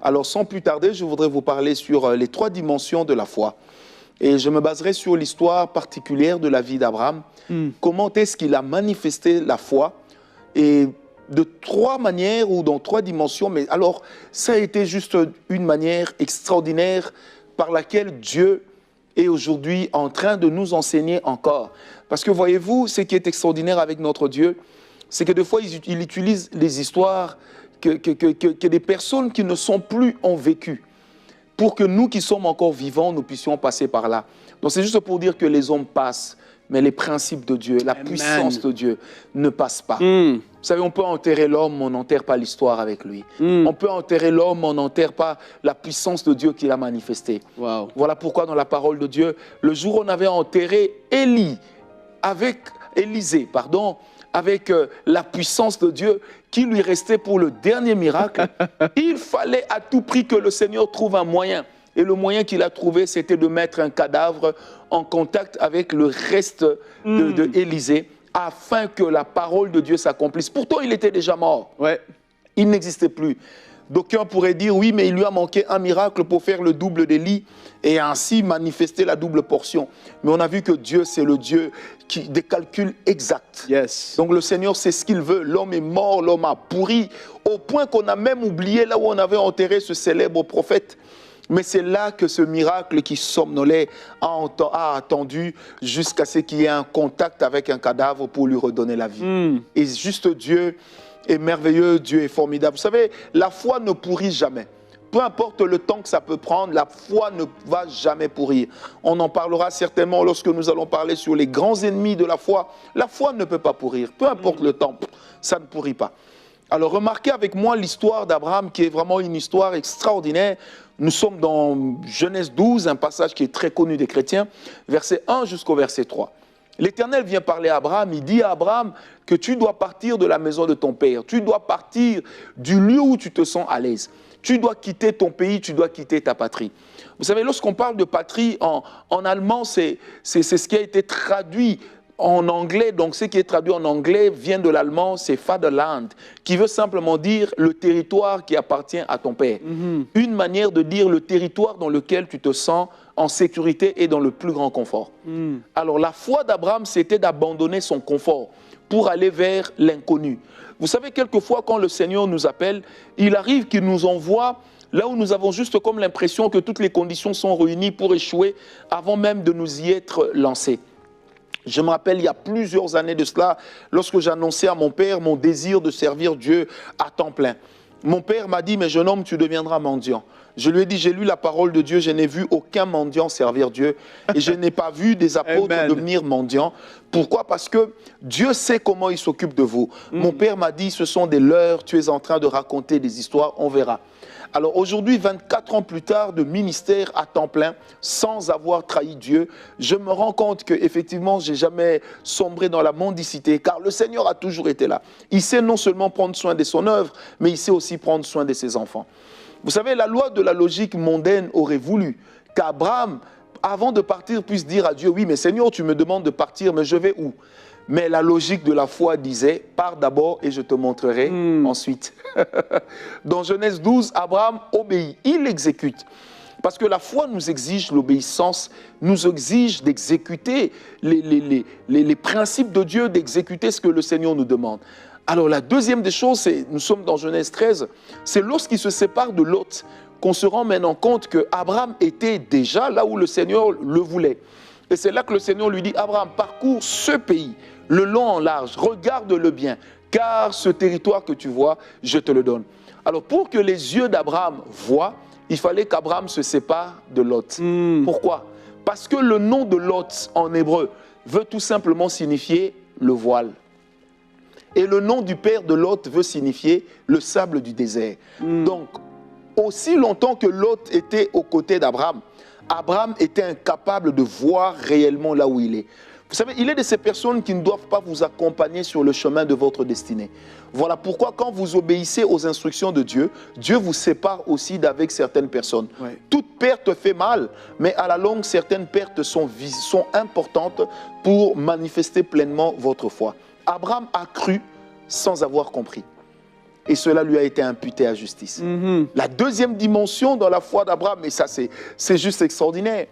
Alors, sans plus tarder, je voudrais vous parler sur les 3 dimensions de la foi. Et je me baserai sur l'histoire particulière de la vie d'Abraham. Comment est-ce qu'il a manifesté la foi? Et de 3 manières ou dans 3 dimensions. Mais alors, ça a été juste une manière extraordinaire par laquelle Dieu est aujourd'hui en train de nous enseigner encore. Parce que voyez-vous, ce qui est extraordinaire avec notre Dieu, c'est que des fois, il utilise les histoires que des personnes qui ne sont plus ont vécu, pour que nous qui sommes encore vivants, nous puissions passer par là. Donc c'est juste pour dire que les hommes passent, mais les principes de Dieu, la puissance de Dieu ne passent pas. Vous savez, on peut enterrer l'homme, on n'enterre pas l'histoire avec lui. On peut enterrer l'homme, on n'enterre pas la puissance de Dieu qu'il a manifestée. Wow. Voilà pourquoi dans la parole de Dieu, le jour où on avait enterré Élisée, avec la puissance de Dieu qui lui restait pour le dernier miracle, il fallait à tout prix que le Seigneur trouve un moyen. Et le moyen qu'il a trouvé, c'était de mettre un cadavre en contact avec le reste de Élisée, afin que la parole de Dieu s'accomplisse. Pourtant, il était déjà mort. Ouais. Il n'existait plus. D'aucuns pourraient dire, oui, mais il lui a manqué un miracle pour faire le double d'Élie et ainsi manifester la double portion. Mais on a vu que Dieu, c'est le Dieu des calculs exacts. Yes. Donc le Seigneur sait ce qu'il veut. L'homme est mort, l'homme a pourri, au point qu'on a même oublié là où on avait enterré ce célèbre prophète. Mais c'est là que ce miracle qui somnolait a attendu jusqu'à ce qu'il y ait un contact avec un cadavre pour lui redonner la vie. Et juste Dieu est merveilleux, Dieu est formidable. Vous savez, la foi ne pourrit jamais. Peu importe le temps que ça peut prendre, la foi ne va jamais pourrir. On en parlera certainement lorsque nous allons parler sur les grands ennemis de la foi. La foi ne peut pas pourrir. Peu importe le temps, ça ne pourrit pas. Alors remarquez avec moi l'histoire d'Abraham qui est vraiment une histoire extraordinaire. Nous sommes dans Genèse 12, un passage qui est très connu des chrétiens, verset 1 jusqu'au verset 3. L'Éternel vient parler à Abraham, il dit à Abraham que tu dois partir de la maison de ton père, tu dois partir du lieu où tu te sens à l'aise, tu dois quitter ton pays, tu dois quitter ta patrie. Vous savez, lorsqu'on parle de patrie, en allemand, c'est ce qui a été traduit en anglais, donc ce qui est traduit en anglais vient de l'allemand, c'est Vaterland, qui veut simplement dire le territoire qui appartient à ton père. Une manière de dire le territoire dans lequel tu te sens en sécurité et dans le plus grand confort. Alors la foi d'Abraham, c'était d'abandonner son confort pour aller vers l'inconnu. Vous savez, quelquefois quand le Seigneur nous appelle, il arrive qu'il nous envoie là où nous avons juste comme l'impression que toutes les conditions sont réunies pour échouer avant même de nous y être lancés. Je me rappelle, il y a plusieurs années de cela, lorsque j'annonçais à mon père mon désir de servir Dieu à temps plein. Mon père m'a dit, mais jeune homme, tu deviendras mendiant. Je lui ai dit, j'ai lu la parole de Dieu, je n'ai vu aucun mendiant servir Dieu et je n'ai pas vu des apôtres devenir mendiants. Pourquoi? Parce que Dieu sait comment il s'occupe de vous. Mon père m'a dit, ce sont des leurres, tu es en train de raconter des histoires, on verra. Alors aujourd'hui, 24 ans plus tard de ministère à temps plein, sans avoir trahi Dieu, je me rends compte qu'effectivement, je n'ai jamais sombré dans la mendicité, car le Seigneur a toujours été là. Il sait non seulement prendre soin de son œuvre, mais il sait aussi prendre soin de ses enfants. Vous savez, la loi de la logique mondaine aurait voulu qu'Abraham, avant de partir, puisse dire à Dieu, oui, mais Seigneur, tu me demandes de partir, mais je vais où? Mais la logique de la foi disait, pars d'abord et je te montrerai ensuite. Dans Genèse 12, Abraham obéit, il exécute. Parce que la foi nous exige l'obéissance, nous exige d'exécuter les principes de Dieu, d'exécuter ce que le Seigneur nous demande. Alors la deuxième des choses, c'est, nous sommes dans Genèse 13, c'est lorsqu'il se sépare de Lot qu'on se rend maintenant compte qu'Abraham était déjà là où le Seigneur le voulait. Et c'est là que le Seigneur lui dit, Abraham, parcours ce pays, le long en large, regarde-le bien, car ce territoire que tu vois, je te le donne. Alors pour que les yeux d'Abraham voient, il fallait qu'Abraham se sépare de Lot. Pourquoi? Parce que le nom de Lot en hébreu veut tout simplement signifier le voile. Et le nom du père de Lot veut signifier le sable du désert. Donc, aussi longtemps que Lot était aux côtés d'Abraham, Abraham était incapable de voir réellement là où il est. Vous savez, il est de ces personnes qui ne doivent pas vous accompagner sur le chemin de votre destinée. Voilà pourquoi quand vous obéissez aux instructions de Dieu, Dieu vous sépare aussi d'avec certaines personnes. Ouais. Toute perte fait mal, mais à la longue, certaines pertes sont importantes pour manifester pleinement votre foi. Abraham a cru sans avoir compris. et cela lui a été imputé à justice. La deuxième dimension dans la foi d'Abraham, et ça c'est juste extraordinaire,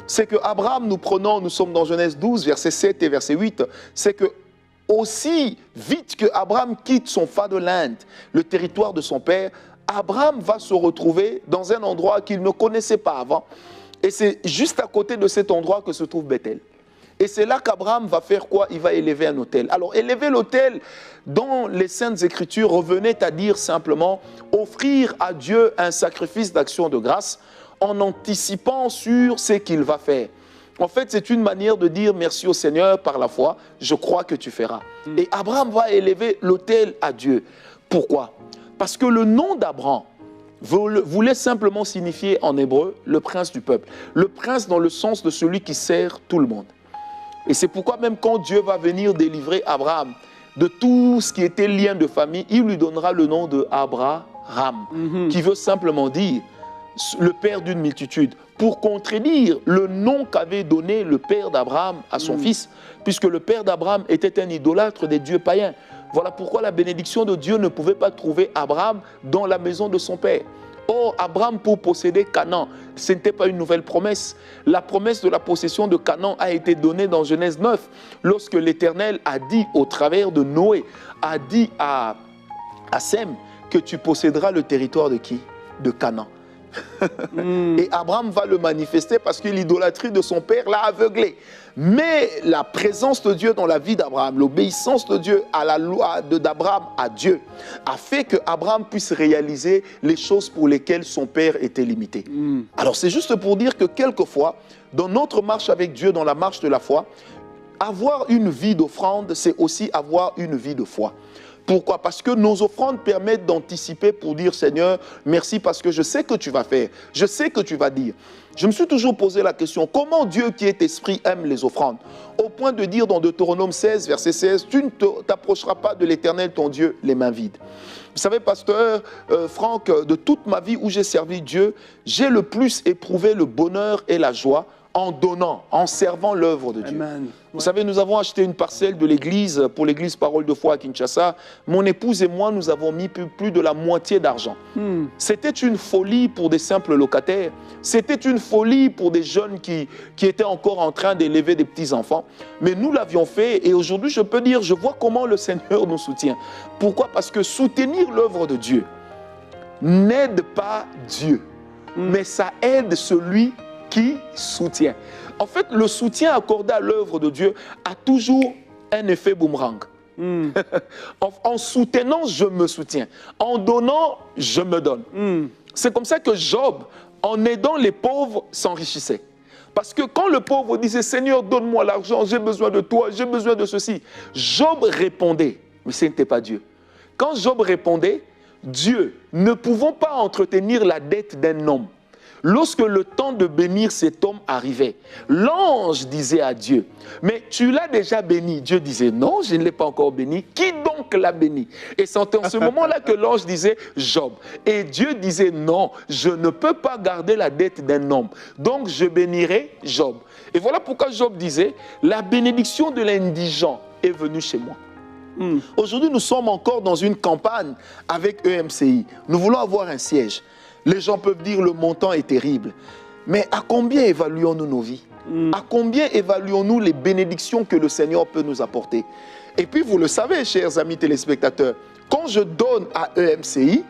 c'est que Abraham, nous sommes dans Genèse 12, verset 7 et verset 8, c'est que aussi vite que Abraham quitte son fatherland, le territoire de son père, Abraham va se retrouver dans un endroit qu'il ne connaissait pas avant. Et c'est juste à côté de cet endroit que se trouve Bethel. Et c'est là qu'Abraham va faire quoi? Il va élever un autel. Alors, élever l'autel, dans les Saintes Écritures, revenait à dire simplement offrir à Dieu un sacrifice d'action de grâce en anticipant sur ce qu'il va faire. En fait, c'est une manière de dire merci au Seigneur par la foi, je crois que tu feras. Et Abraham va élever l'autel à Dieu. Pourquoi? Parce que le nom d'Abraham voulait simplement signifier en hébreu le prince du peuple. Le prince dans le sens de celui qui sert tout le monde. Et c'est pourquoi même quand Dieu va venir délivrer Abraham de tout ce qui était lien de famille, il lui donnera le nom de Abraham, qui veut simplement dire le père d'une multitude, pour contredire le nom qu'avait donné le père d'Abraham à son fils, puisque le père d'Abraham était un idolâtre des dieux païens. Voilà pourquoi la bénédiction de Dieu ne pouvait pas trouver Abraham dans la maison de son père. Or, Abraham, pour posséder Canaan, ce n'était pas une nouvelle promesse. La promesse de la possession de Canaan a été donnée dans Genèse 9, lorsque l'Éternel a dit au travers de Noé, a dit à Sem que tu posséderas le territoire de qui? De Canaan. Et Abraham va le manifester parce que l'idolâtrie de son père l'a aveuglé. Mais la présence de Dieu dans la vie d'Abraham, l'obéissance de Dieu à la loi d'Abraham à Dieu, a fait que Abraham puisse réaliser les choses pour lesquelles son père était limité. Alors c'est juste pour dire que quelquefois, dans notre marche avec Dieu, dans la marche de la foi, avoir une vie d'offrande, c'est aussi avoir une vie de foi. Pourquoi? Parce que nos offrandes permettent d'anticiper pour dire Seigneur, merci parce que je sais que tu vas faire, je sais que tu vas dire. Je me suis toujours posé la question, comment Dieu qui est esprit aime les offrandes? Au point de dire dans Deutéronome 16, verset 16, tu ne t'approcheras pas de l'Éternel ton Dieu les mains vides. Vous savez, pasteur Franck, de toute ma vie où j'ai servi Dieu, j'ai le plus éprouvé le bonheur et la joie en donnant, en servant l'œuvre de Dieu. Amen. Vous savez, nous avons acheté une parcelle de l'église, pour l'église Parole de Foi à Kinshasa. Mon épouse et moi, nous avons mis plus de la moitié d'argent. C'était une folie pour des simples locataires. C'était une folie pour des jeunes qui étaient encore en train d'élever des petits-enfants. Mais nous l'avions fait et aujourd'hui, je peux dire, je vois comment le Seigneur nous soutient. Pourquoi? Parce que soutenir l'œuvre de Dieu n'aide pas Dieu, mais ça aide celui qui soutient. En fait, le soutien accordé à l'œuvre de Dieu a toujours un effet boomerang. En soutenant, je me soutiens. En donnant, je me donne. C'est comme ça que Job, en aidant les pauvres, s'enrichissait. Parce que quand le pauvre disait « Seigneur, donne-moi l'argent, j'ai besoin de toi, j'ai besoin de ceci », Job répondait, mais ce n'était pas Dieu. Quand Job répondait, Dieu, ne pouvons pas entretenir la dette d'un homme. Lorsque le temps de bénir cet homme arrivait, l'ange disait à Dieu, « Mais tu l'as déjà béni ?» Dieu disait, « Non, je ne l'ai pas encore béni. Qui donc l'a béni ?» Et c'est en ce moment-là que l'ange disait, « Job. » Et Dieu disait, « Non, je ne peux pas garder la dette d'un homme. Donc je bénirai Job. » Et voilà pourquoi Job disait, « La bénédiction de l'indigent est venue chez moi. » Aujourd'hui, nous sommes encore dans une campagne avec EMCI. Nous voulons avoir un siège. Les gens peuvent dire le montant est terrible. Mais à combien évaluons-nous nos vies? À combien évaluons-nous les bénédictions que le Seigneur peut nous apporter? Et puis vous le savez, chers amis téléspectateurs, quand je donne à EMCI,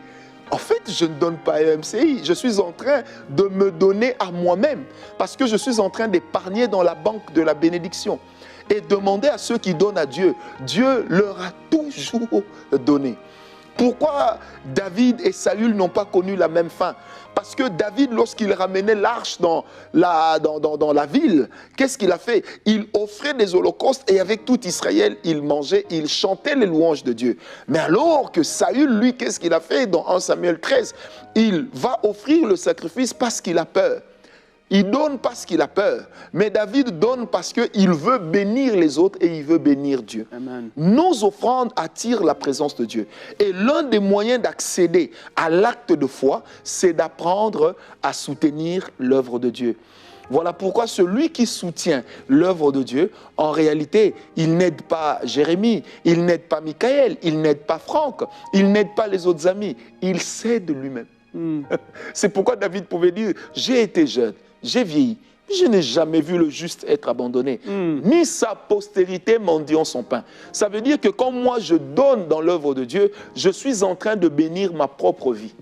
en fait, je ne donne pas à EMCI. Je suis en train de me donner à moi-même parce que je suis en train d'épargner dans la banque de la bénédiction. Et demander à ceux qui donnent à Dieu, Dieu leur a toujours donné. Pourquoi David et Saül n'ont pas connu la même fin? Parce que David, lorsqu'il ramenait l'arche dans la ville, qu'est-ce qu'il a fait? Il offrait des holocaustes et avec tout Israël, il mangeait, il chantait les louanges de Dieu. Mais alors que Saül, lui, qu'est-ce qu'il a fait dans 1 Samuel 13? Il va offrir le sacrifice parce qu'il a peur. Il donne parce qu'il a peur, mais David donne parce qu'il veut bénir les autres et il veut bénir Dieu. Amen. Nos offrandes attirent la présence de Dieu. Et l'un des moyens d'accéder à l'acte de foi, c'est d'apprendre à soutenir l'œuvre de Dieu. Voilà pourquoi celui qui soutient l'œuvre de Dieu, en réalité, il n'aide pas Jérémie, il n'aide pas Michael, il n'aide pas Franck, il n'aide pas les autres amis, il s'aide lui-même. C'est pourquoi David pouvait dire, j'ai été jeune, j'ai vieilli, je n'ai jamais vu le juste être abandonné, ni sa postérité mendiant son pain. Ça veut dire que quand moi je donne dans l'œuvre de Dieu, je suis en train de bénir ma propre vie.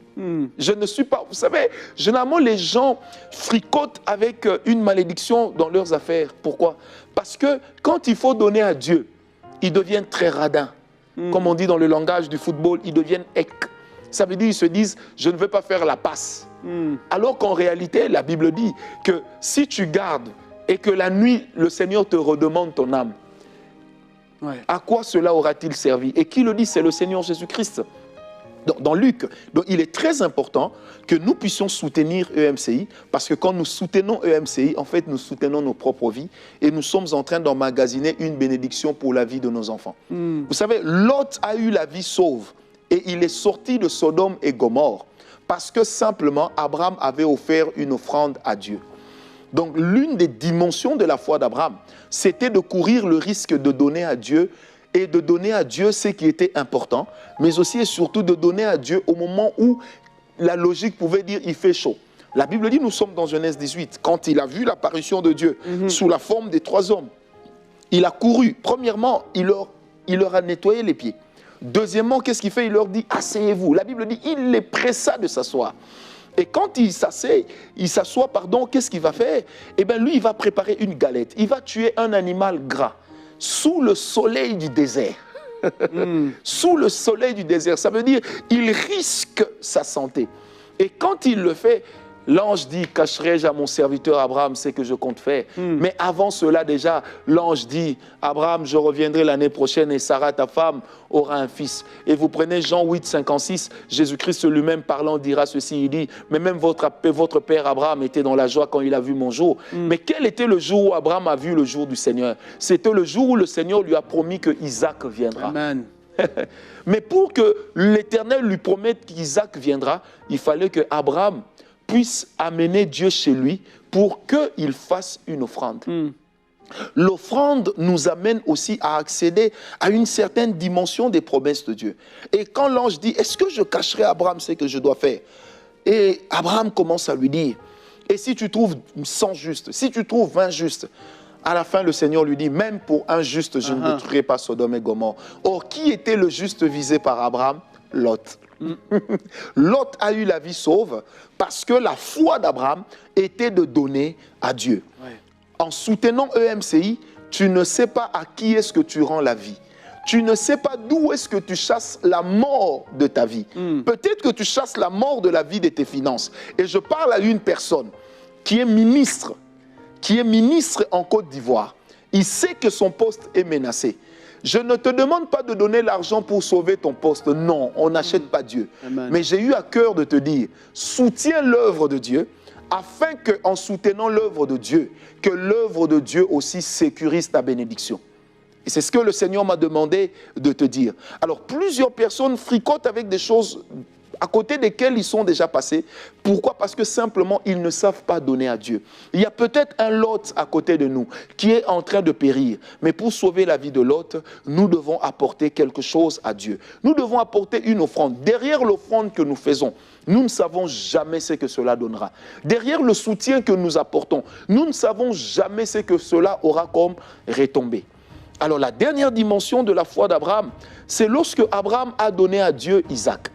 Je ne suis pas... Vous savez, généralement les gens fricotent avec une malédiction dans leurs affaires. Pourquoi? Parce que quand il faut donner à Dieu, ils deviennent très radins. Comme on dit dans le langage du football, ils deviennent ec. Ça veut dire qu'ils se disent, je ne veux pas faire la passe. Alors qu'en réalité, la Bible dit que si tu gardes et que la nuit, le Seigneur te redemande ton âme, à quoi cela aura-t-il servi? Et qui le dit? C'est le Seigneur Jésus-Christ. Dans Luc, donc il est très important que nous puissions soutenir EMCI, parce que quand nous soutenons EMCI, en fait, nous soutenons nos propres vies et nous sommes en train d'emmagasiner une bénédiction pour la vie de nos enfants. Vous savez, Lot a eu la vie sauve et il est sorti de Sodome et Gomorrhe parce que simplement Abraham avait offert une offrande à Dieu. Donc l'une des dimensions de la foi d'Abraham, c'était de courir le risque de donner à Dieu et de donner à Dieu ce qui était important, mais aussi et surtout de donner à Dieu au moment où la logique pouvait dire il fait chaud. La Bible dit, nous sommes dans Genèse 18, quand il a vu l'apparition de Dieu sous la forme des 3 hommes, il a couru. Premièrement, il leur a nettoyé les pieds. Deuxièmement, qu'est-ce qu'il fait? Il leur dit, asseyez-vous. La Bible dit, il les pressa de s'asseoir. Et quand il s'assoit, qu'est-ce qu'il va faire? Eh bien, lui, il va préparer une galette. Il va tuer un animal gras sous le soleil du désert. Sous le soleil du désert. Ça veut dire, il risque sa santé. Et quand il le fait, l'ange dit, cacherai-je à mon serviteur Abraham ce que je compte faire? Mais avant cela déjà, l'ange dit, Abraham, je reviendrai l'année prochaine et Sarah, ta femme, aura un fils. Et vous prenez Jean 8, 56, Jésus-Christ lui-même parlant dira ceci, il dit, mais même votre père Abraham était dans la joie quand il a vu mon jour. Mais quel était le jour où Abraham a vu le jour du Seigneur? C'était le jour où le Seigneur lui a promis que Isaac viendra. Amen. Mais pour que l'Éternel lui promette qu'Isaac viendra, il fallait que Abraham puisse amener Dieu chez lui pour qu'il fasse une offrande. L'offrande nous amène aussi à accéder à une certaine dimension des promesses de Dieu. Et quand l'ange dit, est-ce que je cacherai à Abraham ce que je dois faire? Et Abraham commence à lui dire, et si tu trouves 100 justes, si tu trouves 20 justes? À la fin, le Seigneur lui dit, même pour un juste, je ne détruirai pas Sodome et Gomorrhe. Or, qui était le juste visé par Abraham? Lot. Lot a eu la vie sauve parce que la foi d'Abraham était de donner à Dieu. En soutenant EMCI, tu ne sais pas à qui est-ce que tu rends la vie. Tu ne sais pas d'où est-ce que tu chasses la mort de ta vie. Peut-être que tu chasses la mort de la vie de tes finances. Et je parle à une personne qui est ministre en Côte d'Ivoire. Il sait que son poste est menacé. Je ne te demande pas de donner l'argent pour sauver ton poste. Non, on n'achète pas Dieu. Amen. Mais j'ai eu à cœur de te dire, soutiens l'œuvre de Dieu, afin qu'en soutenant l'œuvre de Dieu, que l'œuvre de Dieu aussi sécurise ta bénédiction. Et c'est ce que le Seigneur m'a demandé de te dire. Alors, plusieurs personnes fricotent avec des choses à côté desquelles ils sont déjà passés. Pourquoi? Parce que simplement, ils ne savent pas donner à Dieu. Il y a peut-être un Lot à côté de nous qui est en train de périr. Mais pour sauver la vie de Lot, nous devons apporter quelque chose à Dieu. Nous devons apporter une offrande. Derrière l'offrande que nous faisons, nous ne savons jamais ce que cela donnera. Derrière le soutien que nous apportons, nous ne savons jamais ce que cela aura comme retombée. Alors la dernière dimension de la foi d'Abraham, c'est lorsque Abraham a donné à Dieu Isaac.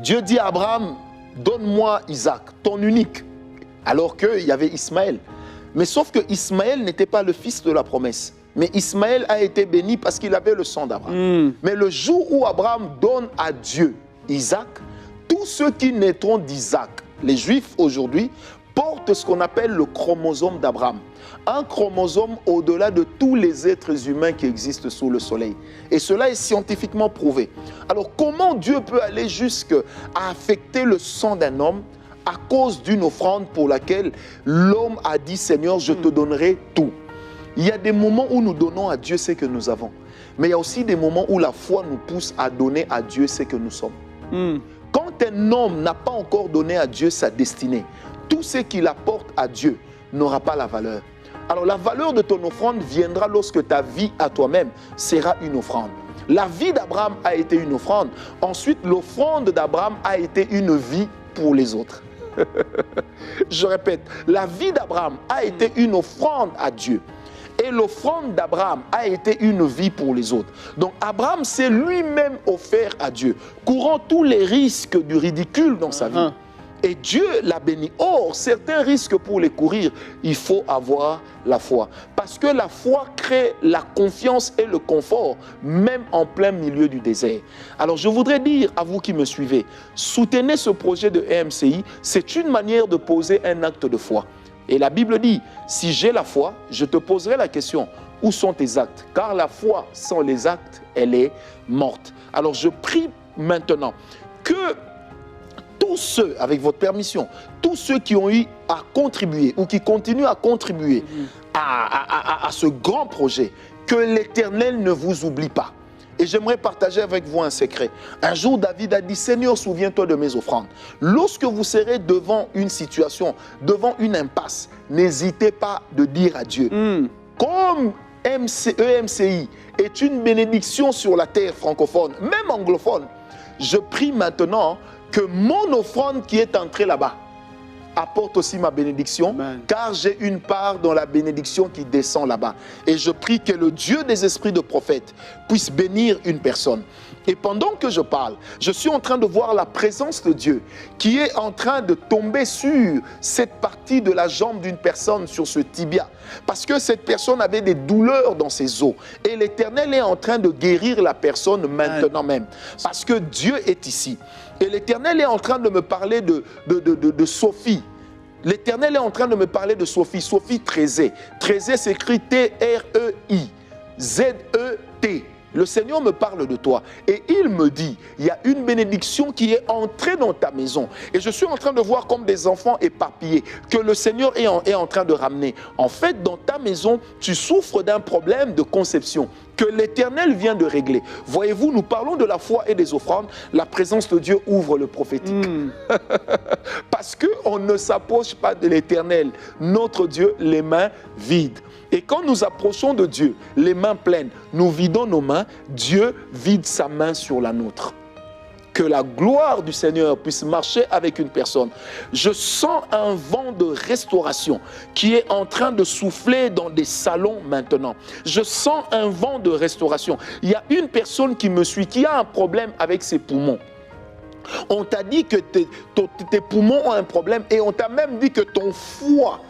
Dieu dit à Abraham, donne-moi Isaac, ton unique, alors qu'il y avait Ismaël. Mais sauf que Ismaël n'était pas le fils de la promesse. Mais Ismaël a été béni parce qu'il avait le sang d'Abraham. Mais le jour où Abraham donne à Dieu Isaac, tous ceux qui naîtront d'Isaac, les Juifs aujourd'hui, portent ce qu'on appelle le chromosome d'Abraham. Un chromosome au-delà de tous les êtres humains qui existent sous le soleil. Et cela est scientifiquement prouvé. Alors comment Dieu peut aller jusqu'à affecter le sang d'un homme à cause d'une offrande pour laquelle l'homme a dit, Seigneur, je te donnerai tout. Il y a des moments où nous donnons à Dieu ce que nous avons. Mais il y a aussi des moments où la foi nous pousse à donner à Dieu ce que nous sommes. Quand un homme n'a pas encore donné à Dieu sa destinée, tout ce qu'il apporte à Dieu n'aura pas la valeur. Alors la valeur de ton offrande viendra lorsque ta vie à toi-même sera une offrande. La vie d'Abraham a été une offrande. Ensuite, l'offrande d'Abraham a été une vie pour les autres. Je répète, la vie d'Abraham a été une offrande à Dieu. Et l'offrande d'Abraham a été une vie pour les autres. Donc Abraham s'est lui-même offert à Dieu, courant tous les risques du ridicule dans sa vie. Et Dieu l'a béni. Or, certains risques pour les courir, il faut avoir la foi. Parce que la foi crée la confiance et le confort, même en plein milieu du désert. Alors, je voudrais dire à vous qui me suivez, soutenez ce projet de EMCI, c'est une manière de poser un acte de foi. Et la Bible dit, si j'ai la foi, je te poserai la question, où sont tes actes? Car la foi sans les actes, elle est morte. Alors, je prie maintenant que tous ceux, avec votre permission, tous ceux qui ont eu à contribuer ou qui continuent à contribuer à ce grand projet, que l'Éternel ne vous oublie pas. Et j'aimerais partager avec vous un secret. Un jour, David a dit, Seigneur, souviens-toi de mes offrandes. Lorsque vous serez devant une situation, devant une impasse, n'hésitez pas de dire à Dieu. Comme EMCI est une bénédiction sur la terre francophone, même anglophone, je prie maintenant que mon offrande qui est entrée là-bas apporte aussi ma bénédiction, Amen. Car j'ai une part dans la bénédiction qui descend là-bas. Et je prie que le Dieu des esprits de prophètes puisse bénir une personne. Et pendant que je parle, je suis en train de voir la présence de Dieu qui est en train de tomber sur cette partie de la jambe d'une personne, sur ce tibia. Parce que cette personne avait des douleurs dans ses os. Et l'Éternel est en train de guérir la personne maintenant même. Parce que Dieu est ici. Et l'Éternel est en train de me parler de Sophie. L'Éternel est en train de me parler de Sophie. Sophie Trézé. Trézé s'écrit T-R-E-I-Z-E-T. Le Seigneur me parle de toi et il me dit, il y a une bénédiction qui est entrée dans ta maison. Et je suis en train de voir comme des enfants éparpillés que le Seigneur est en train de ramener. En fait, dans ta maison, tu souffres d'un problème de conception que l'Éternel vient de régler. Voyez-vous, nous parlons de la foi et des offrandes. La présence de Dieu ouvre le prophétique. Parce qu'on ne s'approche pas de l'Éternel, notre Dieu, les mains vides. Et quand nous approchons de Dieu, les mains pleines, nous vidons nos mains, Dieu vide sa main sur la nôtre. Que la gloire du Seigneur puisse marcher avec une personne. Je sens un vent de restauration qui est en train de souffler dans des salons maintenant. Je sens un vent de restauration. Il y a une personne qui me suit, qui a un problème avec ses poumons. On t'a dit que tes poumons ont un problème et on t'a même dit que ton foie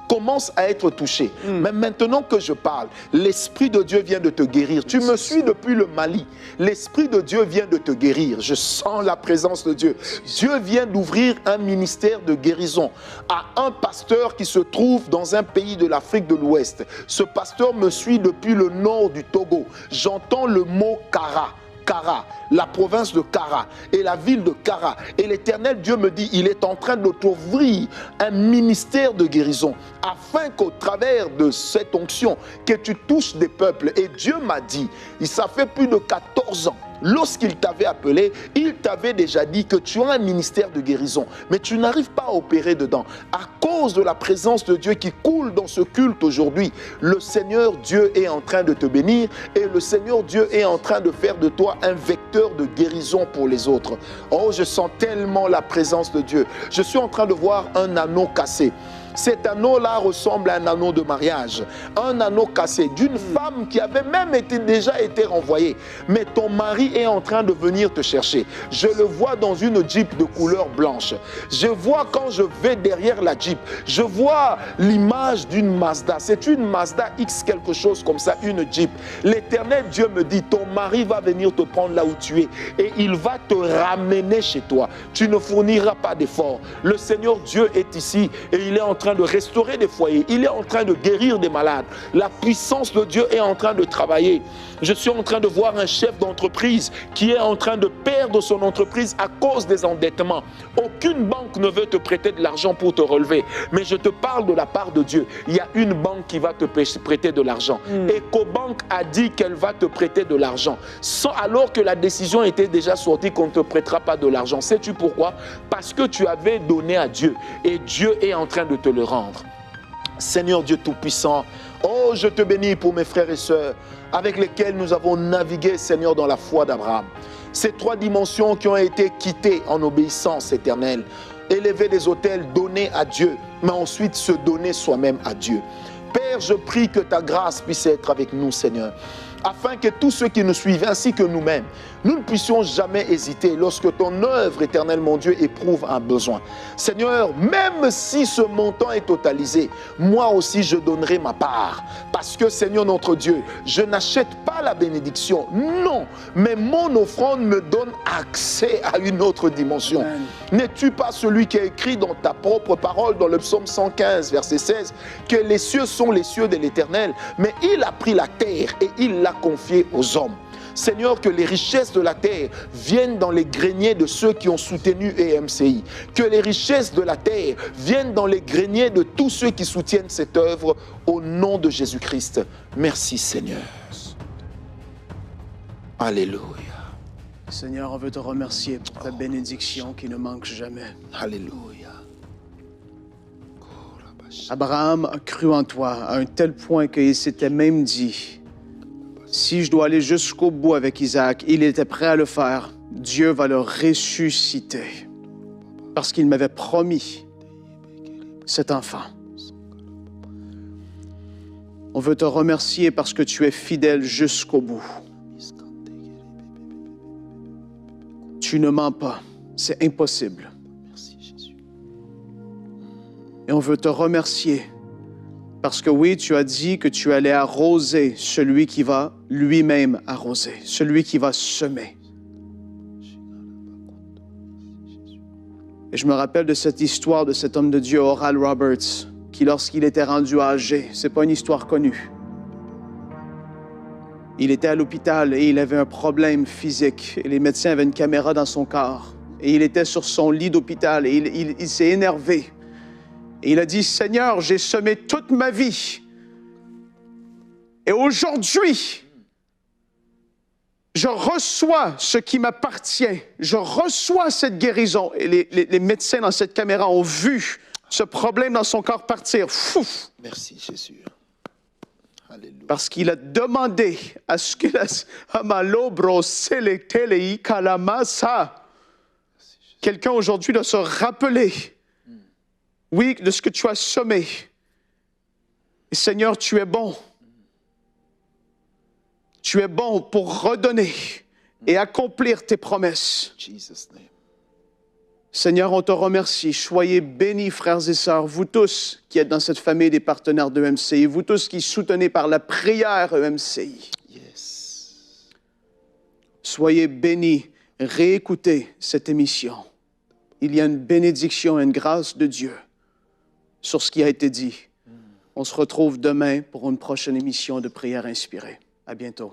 commence à être touché. Mais maintenant que je parle, l'Esprit de Dieu vient de te guérir. Tu me suis depuis le Mali. L'Esprit de Dieu vient de te guérir. Je sens la présence de Dieu. Dieu vient d'ouvrir un ministère de guérison à un pasteur qui se trouve dans un pays de l'Afrique de l'Ouest. Ce pasteur me suit depuis le nord du Togo. J'entends le mot Kara. Kara, la province de Kara et la ville de Kara. Et l'Éternel Dieu me dit, il est en train de t'ouvrir un ministère de guérison afin qu'au travers de cette onction, que tu touches des peuples. Et Dieu m'a dit, ça fait plus de 14 ans, lorsqu'il t'avait appelé, il t'avait déjà dit que tu as un ministère de guérison, mais tu n'arrives pas à opérer dedans. À cause de la présence de Dieu qui coule dans ce culte aujourd'hui, le Seigneur Dieu est en train de te bénir et le Seigneur Dieu est en train de faire de toi un vecteur de guérison pour les autres. Oh, je sens tellement la présence de Dieu. Je suis en train de voir un anneau cassé. Cet anneau-là ressemble à un anneau de mariage, un anneau cassé d'une femme qui avait même déjà été renvoyée. Mais ton mari est en train de venir te chercher. Je le vois dans une Jeep de couleur blanche. Je vois quand je vais derrière la Jeep, je vois l'image d'une Mazda. C'est une Mazda X quelque chose comme ça, une Jeep. L'Éternel Dieu me dit, ton mari va venir te prendre là où tu es et il va te ramener chez toi. Tu ne fourniras pas d'efforts. Le Seigneur Dieu est ici et il est en train de restaurer des foyers, il est en train de guérir des malades. La puissance de Dieu est en train de travailler. Je suis en train de voir un chef d'entreprise qui est en train de perdre son entreprise à cause des endettements. Aucune banque ne veut te prêter de l'argent pour te relever. Mais je te parle de la part de Dieu. Il y a une banque qui va te prêter de l'argent. EcoBank a dit qu'elle va te prêter de l'argent. Alors que la décision était déjà sortie qu'on ne te prêtera pas de l'argent. Sais-tu pourquoi? Parce que tu avais donné à Dieu. Et Dieu est en train de te le rendre. Seigneur Dieu Tout-Puissant, oh, je te bénis pour mes frères et sœurs avec lesquels nous avons navigué, Seigneur, dans la foi d'Abraham. Ces 3 dimensions qui ont été quittées en obéissance éternelle. Élever des autels, donner à Dieu, mais ensuite se donner soi-même à Dieu. Père, je prie que ta grâce puisse être avec nous, Seigneur, afin que tous ceux qui nous suivent, ainsi que nous-mêmes, nous ne puissions jamais hésiter lorsque ton œuvre, éternelle, mon Dieu, éprouve un besoin. Seigneur, même si ce montant est totalisé, moi aussi je donnerai ma part. Parce que, Seigneur notre Dieu, je n'achète pas la bénédiction, non, mais mon offrande me donne accès à une autre dimension. N'es-tu pas celui qui a écrit dans ta propre parole, dans le psaume 115, verset 16, que les cieux sont les cieux de l'Éternel, mais il a pris la terre et il l'a confiée aux hommes. Seigneur, que les richesses de la terre viennent dans les greniers de ceux qui ont soutenu EMCI. Que les richesses de la terre viennent dans les greniers de tous ceux qui soutiennent cette œuvre au nom de Jésus-Christ. Merci Seigneur. Alléluia. Seigneur, on veut te remercier pour ta bénédiction qui ne manque jamais. Alléluia. Abraham a cru en toi à un tel point qu'il s'était même dit, si je dois aller jusqu'au bout avec Isaac, il était prêt à le faire. Dieu va le ressusciter. Parce qu'il m'avait promis cet enfant. On veut te remercier parce que tu es fidèle jusqu'au bout. Tu ne mens pas. C'est impossible. Et on veut te remercier parce que oui, tu as dit que tu allais arroser celui qui va lui-même arroser, celui qui va semer. Et je me rappelle de cette histoire de cet homme de Dieu, Oral Roberts, qui lorsqu'il était rendu âgé, c'est pas une histoire connue. Il était à l'hôpital et il avait un problème physique. Et les médecins avaient une caméra dans son corps. Et il était sur son lit d'hôpital et il s'est énervé. Et il a dit, « Seigneur, j'ai semé toute ma vie. Et aujourd'hui, je reçois ce qui m'appartient. Je reçois cette guérison. » Et les médecins dans cette caméra ont vu ce problème dans son corps partir. Fouf! Merci, Jésus. Alléluia. Parce qu'il a demandé à ce qu'il a... Quelqu'un aujourd'hui doit se rappeler, oui, de ce que tu as semé. Et Seigneur, tu es bon. Tu es bon pour redonner et accomplir tes promesses. Seigneur, on te remercie. Soyez bénis, frères et sœurs, vous tous qui êtes dans cette famille des partenaires de EMCI, vous tous qui soutenez par la prière EMCI. Yes. Soyez bénis. Réécoutez cette émission. Il y a une bénédiction et une grâce de Dieu sur ce qui a été dit. On se retrouve demain pour une prochaine émission de Prière inspirée. À bientôt.